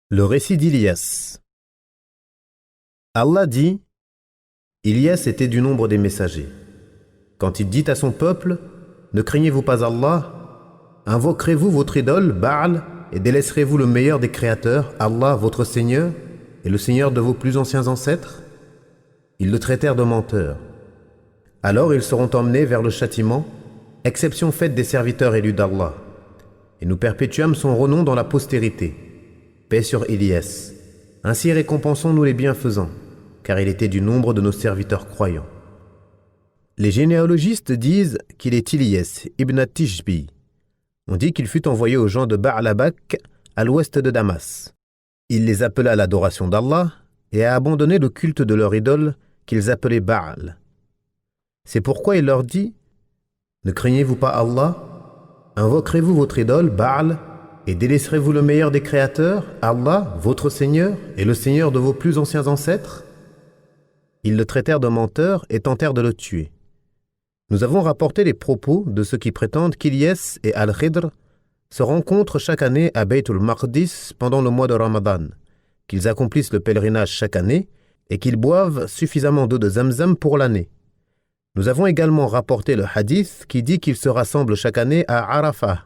Le récit d'Ilias. Allah dit: Ilias était du nombre des messagers. Quand il dit à son peuple: Ne craignez-vous pas Allah? Invoquerez-vous votre idole, Baal, et délaisserez-vous le meilleur des créateurs, Allah, votre Seigneur, et le Seigneur de vos plus anciens ancêtres? Ils le traitèrent de menteur. Alors ils seront emmenés vers le châtiment, exception faite des serviteurs élus d'Allah. Et nous perpétuâmes son renom dans la postérité. Paix sur Ilias. Ainsi récompensons-nous les bienfaisants, car il était du nombre de nos serviteurs croyants. Les généalogistes disent qu'il est Ilias ibn Tishbi. On dit qu'il fut envoyé aux gens de Ba'labak, à l'ouest de Damas. Il les appela à l'adoration d'Allah et a abandonné le culte de leur idole qu'ils appelaient Baal. C'est pourquoi il leur dit: Ne craignez-vous pas Allah? Invoquerez-vous votre idole, Baal, et délaisserez-vous le meilleur des créateurs, Allah, votre Seigneur, et le Seigneur de vos plus anciens ancêtres? Ils le traitèrent de menteur et tentèrent de le tuer. Nous avons rapporté les propos de ceux qui prétendent qu'Ilyas et Al-Khidr se rencontrent chaque année à Bayt al-Maqdis pendant le mois de Ramadan, qu'ils accomplissent le pèlerinage chaque année et qu'ils boivent suffisamment d'eau de Zamzam pour l'année. Nous avons également rapporté le hadith qui dit qu'ils se rassemblent chaque année à Arafah.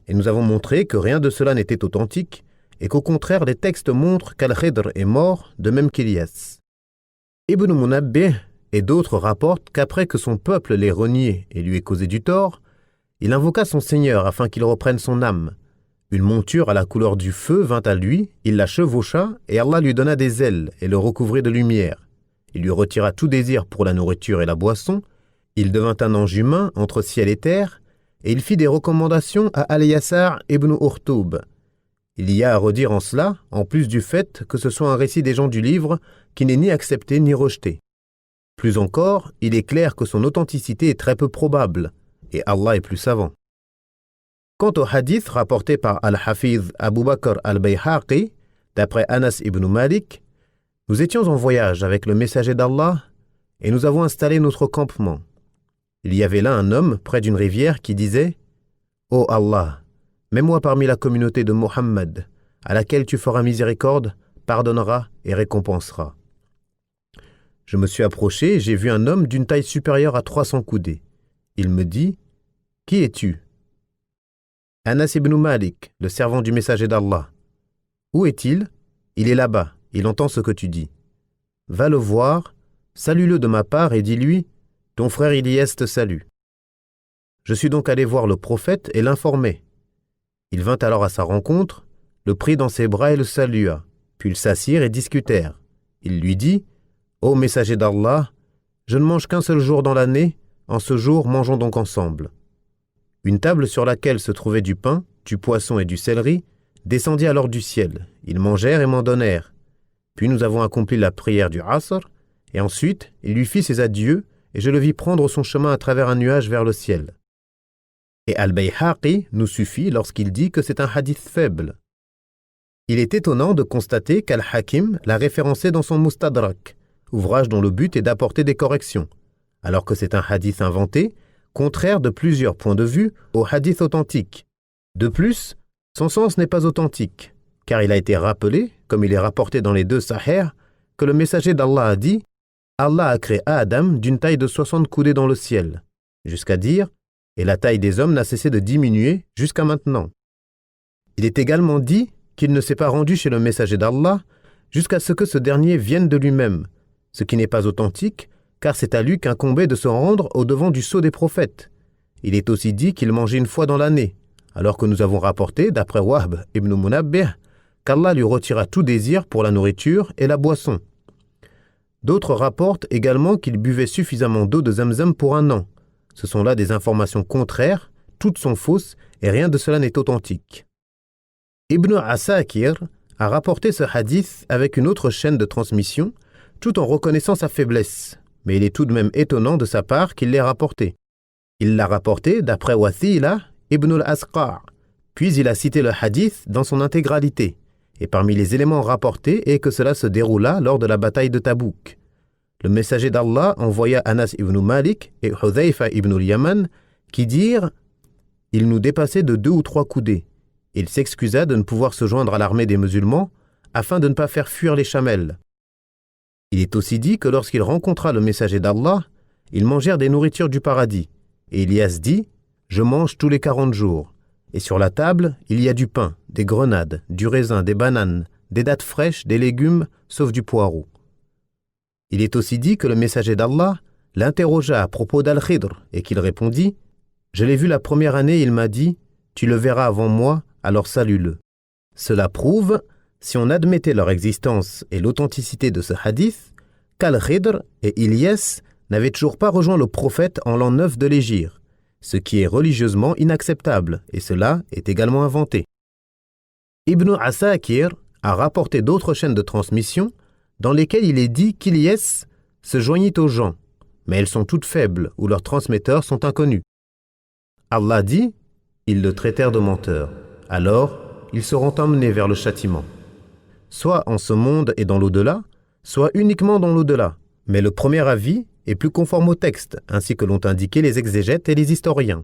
Et nous avons montré que rien de cela n'était authentique et qu'au contraire les textes montrent qu'Al-Khidr est mort, de même qu'Ilyas. Ibn Munabbih et d'autres rapportent qu'après que son peuple l'ait renié et lui ait causé du tort, il invoqua son Seigneur afin qu'il reprenne son âme. Une monture à la couleur du feu vint à lui, il la chevaucha et Allah lui donna des ailes et le recouvrit de lumière. Il lui retira tout désir pour la nourriture et la boisson, il devint un ange humain entre ciel et terre, et il fit des recommandations à Al-Yasar ibn Urtoub. Il y a à redire en cela, en plus du fait que ce soit un récit des gens du livre qui n'est ni accepté ni rejeté. Plus encore, il est clair que son authenticité est très peu probable, et Allah est plus savant. Quant au hadith rapporté par Al-Hafiz Abu Bakr al-Bayhaqi, d'après Anas ibn Malik, nous étions en voyage avec le messager d'Allah et nous avons installé notre campement. Il y avait là un homme près d'une rivière qui disait: « Ô Allah, mets-moi parmi la communauté de Mohammed, à laquelle tu feras miséricorde, pardonneras et récompenseras. » Je me suis approché et j'ai vu un homme d'une taille supérieure à 300 coudées. Il me dit: « Qui es-tu? » Anas ibn Malik, le servant du messager d'Allah. Où est-il? Il est là-bas, il entend ce que tu dis. Va le voir, salue-le de ma part et dis-lui: ton frère Ilias te salue. Je suis donc allé voir le prophète et l'informer. Il vint alors à sa rencontre, le prit dans ses bras et le salua, puis ils s'assirent et discutèrent. Il lui dit: Ô messager d'Allah, je ne mange qu'un seul jour dans l'année, en ce jour mangeons donc ensemble. Une table sur laquelle se trouvait du pain, du poisson et du céleri descendit alors du ciel. Ils mangèrent et m'en donnèrent. Puis nous avons accompli la prière du Asr, et ensuite il lui fit ses adieux, et je le vis prendre son chemin à travers un nuage vers le ciel. Et Al-Bayhaqi nous suffit lorsqu'il dit que c'est un hadith faible. Il est étonnant de constater qu'Al-Hakim l'a référencé dans son Mustadrak, ouvrage dont le but est d'apporter des corrections, alors que c'est un hadith inventé, contraire de plusieurs points de vue au hadith authentique. De plus, son sens n'est pas authentique, car il a été rappelé, comme il est rapporté dans les deux Sahih, que le messager d'Allah a dit: Allah a créé Adam d'une taille de 60 coudées dans le ciel, jusqu'à dire: et la taille des hommes n'a cessé de diminuer jusqu'à maintenant. Il est également dit qu'il ne s'est pas rendu chez le messager d'Allah jusqu'à ce que ce dernier vienne de lui-même, ce qui n'est pas authentique, car c'est à lui qu'incombait de se rendre au-devant du sceau des prophètes. Il est aussi dit qu'il mangeait une fois dans l'année, alors que nous avons rapporté, d'après Wahb ibn Munabbih, qu'Allah lui retira tout désir pour la nourriture et la boisson. D'autres rapportent également qu'il buvait suffisamment d'eau de Zamzam pour un an. Ce sont là des informations contraires, toutes sont fausses et rien de cela n'est authentique. Ibn Asakir a rapporté ce hadith avec une autre chaîne de transmission, tout en reconnaissant sa faiblesse, mais il est tout de même étonnant de sa part qu'il l'ait rapporté. Il l'a rapporté d'après Wathila ibn al-Asqa', puis il a cité le hadith dans son intégralité, et parmi les éléments rapportés est que cela se déroula lors de la bataille de Tabouk. Le messager d'Allah envoya Anas ibn Malik et Hudhayfa ibn al-Yaman qui dirent: « Il nous dépassait de 2 ou 3 coudées. Il s'excusa de ne pouvoir se joindre à l'armée des musulmans afin de ne pas faire fuir les chamelles. Il est aussi dit que lorsqu'il rencontra le messager d'Allah, ils mangèrent des nourritures du paradis. Et Ilyas dit « Je mange tous les 40 jours. Et sur la table, il y a du pain, des grenades, du raisin, des bananes, des dattes fraîches, des légumes, sauf du poireau. » Il est aussi dit que le messager d'Allah l'interrogea à propos d'Al-Khidr et qu'il répondit « Je l'ai vu la première année, il m'a dit « Tu le verras avant moi, alors salue-le. » Cela prouve, si on admettait leur existence et l'authenticité de ce hadith, qu'Al-Khidr et Ilyas n'avaient toujours pas rejoint le prophète en l'an 9 de l'Hégire, ce qui est religieusement inacceptable, et cela est également inventé. Ibn Asakir a rapporté d'autres chaînes de transmission dans lesquelles il est dit qu'Ilyas se joignit aux gens, mais elles sont toutes faibles ou leurs transmetteurs sont inconnus. Allah dit « Ils le traitèrent de menteur. Alors, ils seront emmenés vers le châtiment. Soit en ce monde et dans l'au-delà, soit uniquement dans l'au-delà. Mais le premier avis est plus conforme au texte, ainsi que l'ont indiqué les exégètes et les historiens.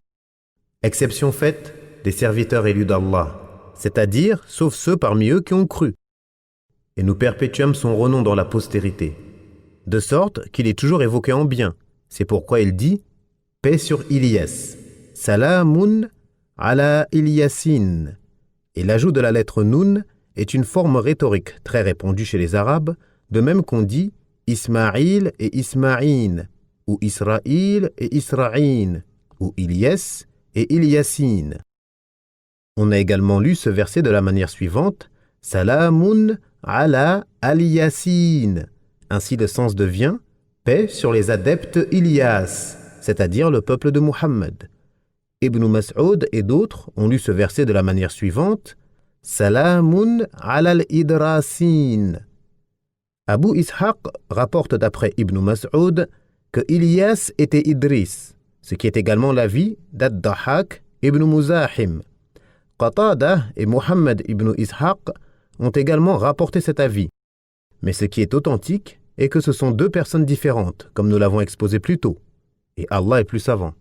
Exception faite des serviteurs élus d'Allah, c'est-à-dire sauf ceux parmi eux qui ont cru. Et nous perpétuâmes son renom dans la postérité, de sorte qu'il est toujours évoqué en bien. C'est pourquoi il dit « Paix sur Ilyas, salamun ala Ilyasin ». Et l'ajout de la lettre Nun est une forme rhétorique très répandue chez les Arabes, de même qu'on dit Ismaïl et Ismaïn, ou Israël et Israïn, ou Ilyas et Ilyasin. On a également lu ce verset de la manière suivante Salamun ala Al-Yasin. Ainsi le sens devient paix sur les adeptes Ilyas, c'est-à-dire le peuple de Muhammad. Ibn Mas'ud et d'autres ont lu ce verset de la manière suivante Salamun ala al-Idrasin. Abu Ishaq rapporte d'après Ibn Mas'ud que Ilyas était Idris, ce qui est également l'avis d'Ad-Dahhak ibn Muzahim. Qatada et Muhammad ibn Ishaq ont également rapporté cet avis. Mais ce qui est authentique est que ce sont deux personnes différentes, comme nous l'avons exposé plus tôt, et Allah est plus savant.